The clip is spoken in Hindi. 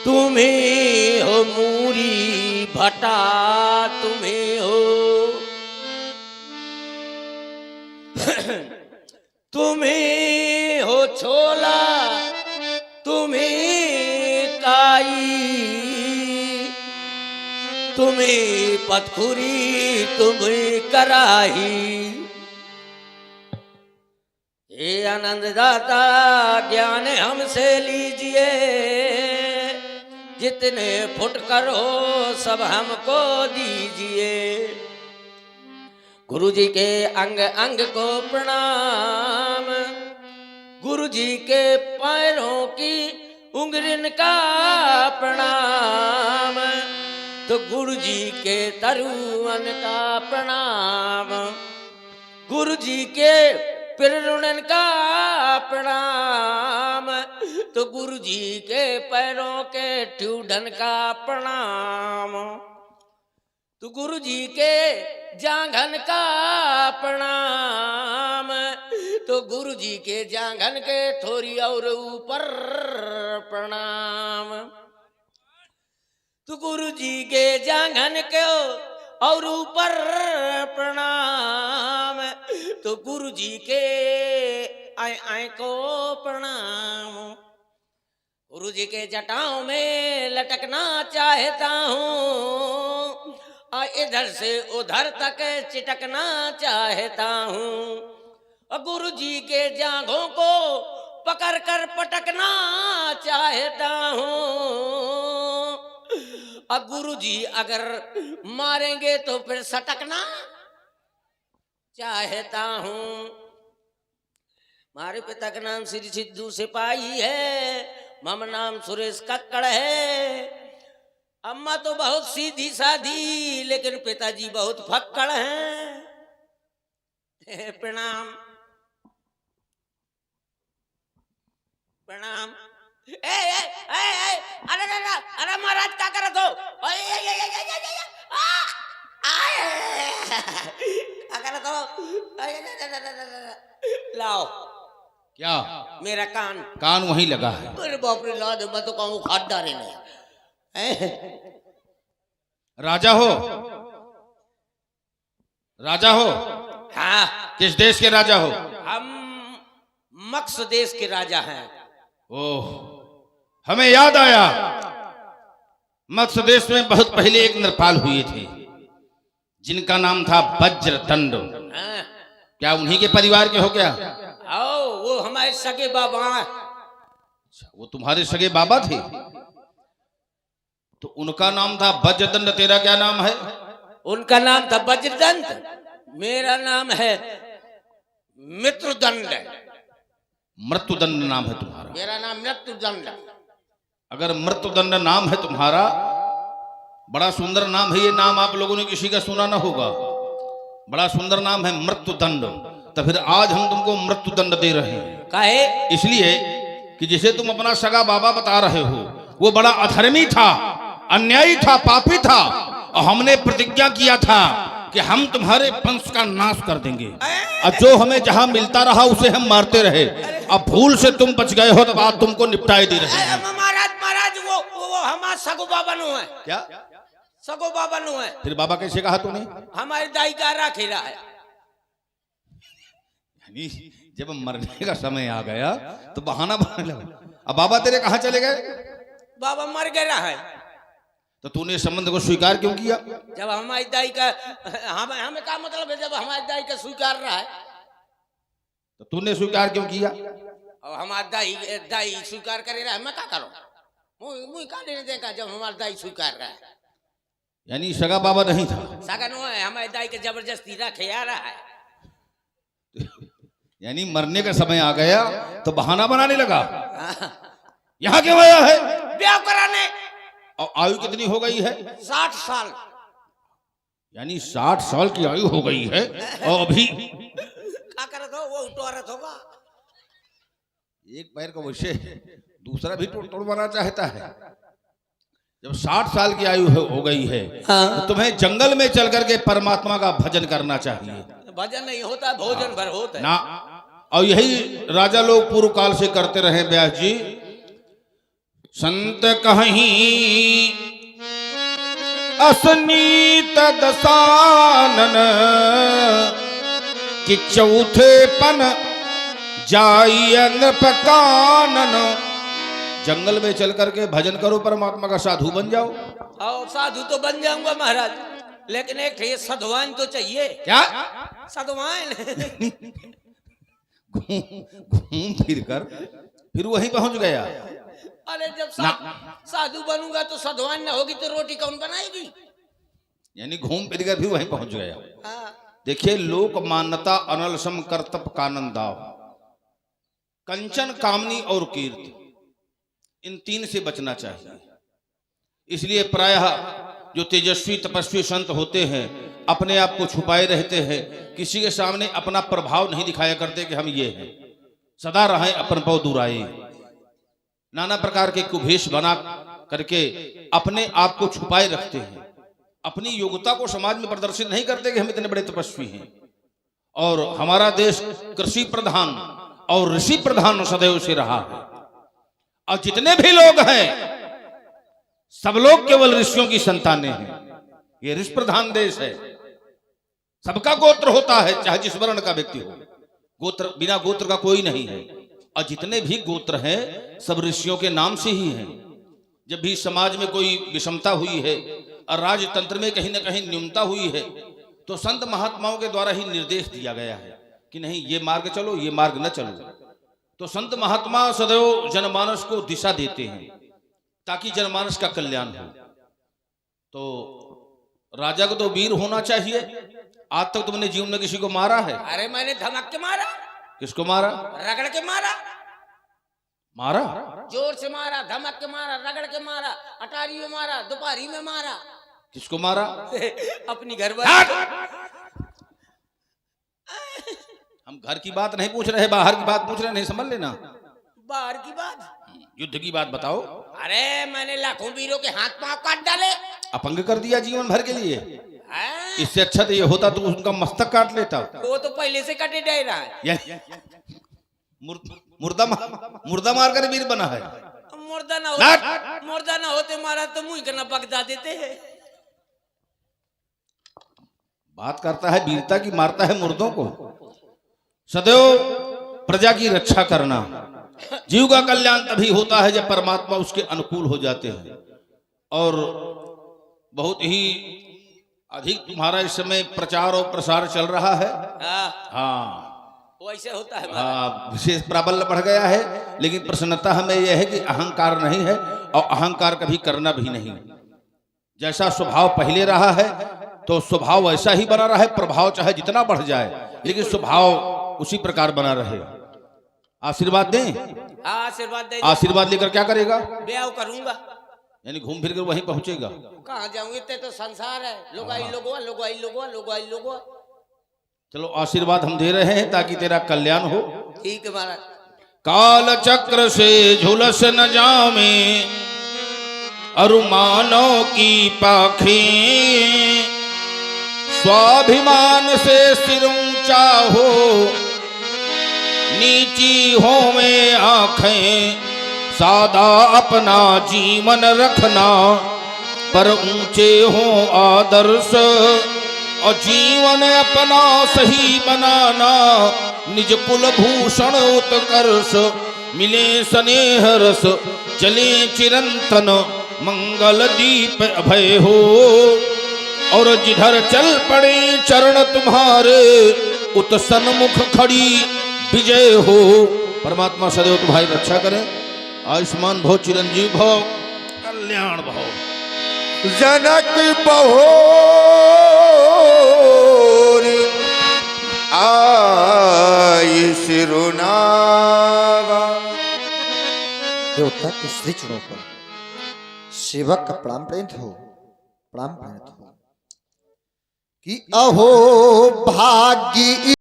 तुम्हें हो मूरी भटा, तुम्हें हो तुम्हें हो छोला, तुम्हें काई, तुम्हें पथखुरी, तुम्हें कराही। हे आनंद दाता ज्ञान हमसे लीजिए, जितने फुटकर हो सब हमको दीजिए। गुरु जी के अंग अंग को प्रणाम, गुरु जी के पैरों की उंगलिन का प्रणाम, तो गुरु जी के तरुवन का प्रणाम, गुरु जी के पिरुणन का प्रणाम, तो गुरु जी के पैरों के ट्यूडन का प्रणाम, तो गुरु जी के जांघन का प्रणाम, तो गुरु जी के जांघन के थोड़ी और ऊपर प्रणाम, तो गुरु जी के जांघन के और ऊपर प्रणाम, तो गुरु जी के आय आय को प्रणाम। गुरु जी के जटाओं में लटकना चाहता हूँ, और इधर से उधर तक चिटकना चाहता हूँ, और गुरु जी के जांघों को पकड़ कर पटकना चाहता हूँ, और गुरु जी अगर मारेंगे तो फिर सटकना चाहता हूँ। हमारे पिता का नाम श्री सिद्धू सिपाही है, मम नाम सुरेश कक्कड़ है। अम्मा तो बहुत सीधी साधी, लेकिन पिताजी बहुत फक्कड़ हैं। प्रणाम प्रणाम। ए ए ए ए अरे अरे अरे महाराज क्या करत हो? क्या करत हो? लाओ। क्या? मेरा कान। कान वहीं लगा है। अरे बाप रे, ला दे, मैं तो कहूँ खाद डाले नहीं। राजा हो? राजा हो? हाँ। किस देश के राजा हो? हम मक्स देश के राजा हैं। ओह, हमें याद आया, मक्स देश में बहुत पहले एक नरपाल हुए थे जिनका नाम था वज्रदंड। हाँ। क्या उन्हीं के परिवार के हो क्या? आओ, वो हमारे सगे बाबा। वो तुम्हारे सगे बाबा थे? तो उनका नाम था वज्रदंड, तेरा क्या नाम है? उनका नाम था वज्रदंड, मेरा नाम है मृत्युदंड। मृत्युदंड नाम है तुम्हारा? मेरा नाम मृत्युदंड। अगर मृत्युदंड नाम है तुम्हारा, बड़ा सुंदर नाम है ये। नाम आप लोगों ने किसी का सुना ना होगा। बड़ा सुंदर नाम है मृत्युदंड। तो फिर आज हम तुमको मृत्युदंड दे रहे हैं। काहे? इसलिए कि जिसे तुम अपना सगा बाबा बता रहे हो, वो बड़ा अधर्मी था, अन्यायी था, पापी था, और हमने प्रतिज्ञा किया था कि हम तुम्हारे वंश का नाश कर देंगे, और जो हमें जहां मिलता रहा उसे हम मारते रहे। अब भूल से तुम बच गए हो तो बात तुमको निपटाए दे रहे हैं। महाराज वो हमारा सगो बाबा नु है। क्या? सगो बाबा नु है। फिर बाबा कैसे कहा तूने? हमारी दाई का राखेला है। जब मरने का समय आ गया तो बहाना बनाने लगा। अब बाबा तेरे कहाँ चले गए? बाबा मर गया है। तो तूने संबंध को स्वीकार क्यों किया? जब हमारी दाई का हमें क्या मतलब है? जब हमारी दाई का स्वीकार रहा है तो तूने स्वीकार क्यों किया? और हमारी दाई स्वीकार करे रहा है, मैं क्या करूं? मुझे क्या देने देगा जब हमारी दाई स्वीकार रहा है? यानी सगा बाबा नहीं था? सगा नो है, हमारी दाई के जबरदस्ती रखे आ रहा है। यानी मरने का समय आ गया तो बहाना बनाने लगा। यहाँ क्यों आया है? ब्याह कराने। और आयु कितनी हो गई है? 60 साल। यानी 60 साल की आयु हो गई है और अभी क्या करत हो? वो उठोरत होगा। एक पैर का वैसे दूसरा भी तोड़वाना चाहता है। जब 60 साल की आयु हो गई है तो तुम्हें जंगल में चल करके परमात्मा का भजन करना चाहिए। भजन नहीं होता, भोजन भर होता है ना। और यही राजा लोग पूर्व काल से करते रहे व्यास जी। संत कहीं असनीत दसानन कि चौथे पन जाइयन पकानन। जंगल में चल करके भजन करो, परमात्मा का साधु बन जाओ। और साधु तो बन जाऊंगा महाराज, लेकिन एक ये सधवान तो चाहिए। क्या? सधवान। घूम फिर कर फिर वहीं पहुंच गया। अरे जब साधु बनूंगा तो सधवान ना होगी तो रोटी कौन बनाएगी? यानी घूम फिर कर फिर वहीं पहुंच गया। हाँ। देखिए, लोक मान्यता अनलसम कर्तव्य कानंदाव, कंचन कामनी और कीर्ति, इन तीन से बचना चाहिए। इसलिए प्रायः जो तेजस्वी तपस्वी संत होते हैं अपने आप को छुपाए रहते हैं, किसी के सामने अपना प्रभाव नहीं दिखाया करते कि हम ये हैं, सदा रहें अपन पौ दुराए। नाना प्रकार के कुभेश बना करके अपने आप को छुपाए रखते हैं, अपनी योग्यता को समाज में प्रदर्शित नहीं करते कि हम इतने बड़े तपस्वी हैं। और हमारा देश कृषि प्रधान और ऋषि प्रधान सदैव से रहा है, और जितने भी लोग हैं सब लोग केवल ऋषियों की संतानें हैं। ये ऋषि प्रधान देश है, सबका गोत्र होता है, चाहे जिस वर्ण का व्यक्ति हो। गोत्र, बिना गोत्र का कोई नहीं है। और जितने भी गोत्र हैं सब ऋषियों के नाम से ही हैं। जब भी समाज में कोई विषमता हुई है और राजतंत्र में कहीं ना कहीं न्यूनता हुई है, तो संत महात्माओं के द्वारा ही निर्देश दिया गया है कि नहीं, ये मार्ग चलो, ये मार्ग न चलो। तो संत महात्मा सदैव जनमानस को दिशा देते हैं ताकि जनमानस का कल्याण हो। तो राजा को तो वीर होना चाहिए। आज तक तुमने जीवन में किसी को मारा है? अरे मैंने धमक के मारा। किसको मारा? रगड़ के मारा। मारा? जोर से मारा, धमक के मारा, रगड़ के मारा, अटारी में मारा, दोपहरी में मारा। किसको मारा? अपनी घरवाली। हम घर की बात नहीं पूछ रहे, बाहर की बात पूछ रहे, नहीं समझ लेना। बाहर की बात? युद्ध की बात बताओ। अरे मैंने लाखों वीरों के हाथ पांव काट डाले, अपंग कर दिया जीवन भर के लिए। हाँ? इससे अच्छा तो ये होता तो उनका मस्तक काट लेता। वो तो पहले से कटे डे रहा है। मुर्दा मार कर वीर बना है। मुर्दा ना होते मारा तो मुंह करना पकड़ा देते हैं। बात करता है वीरता की, मारता है मुर्दों को। सदैव प्रजा की रक्षा करना। जीव का कल्याण तभी होता है जब परमात्मा उसके अनुकूल हो जाते हैं। और बहुत ही अधिक तुम्हारा इस समय प्रचार और प्रसार चल रहा है। हाँ, वैसे होता है। हाँ, विशेष प्राबल्य बढ़ गया है। लेकिन प्रसन्नता हमें यह है कि अहंकार नहीं है, और अहंकार कभी करना भी नहीं। जैसा स्वभाव पहले रहा है तो स्वभाव वैसा ही बना रहे। प्रभाव चाहे जितना बढ़ जाए लेकिन स्वभाव उसी प्रकार बना रहे। आशीर्वाद दें? आशीर्वाद दे। आशीर्वाद लेकर क्या करेगा? ब्याह करूंगा। यानी घूम फिर कर वहीं पहुंचेगा। कहाँ जाऊंगे? इतने तो संसार है, लोगाई लोगवा, लोगाई लोगवा, लोगाई लोगवा। चलो आशीर्वाद हम दे रहे हैं ताकि तेरा कल्याण हो। ठीक है महाराज। काल चक्र से झुलस न जावे अरुमानों की पाखें, स्वाभिमान से सिर ऊंचा हो नीची हो में आंखें, सादा अपना जीवन रखना पर ऊंचे हो आदर्श, और जीवन अपना सही बनाना निज कुल भूषण उत्कर्ष, मिले स्नेह रस चले चिरंतन मंगल दीप अभय हो, और जिधर चल पड़े चरण तुम्हारे उत सन्मुख खड़ी विजय हो। परमात्मा सदैव तुम्हारी रक्षा करें। आयुष्मान भव, चिरंजीव भव, कल्याण भव। जनक बहोरी आई सिरुनावा। देवता के श्री चरणों पर सेवक का प्रणाम प्रणत हो, प्रणाम प्रणत हो कि अहो भाग्य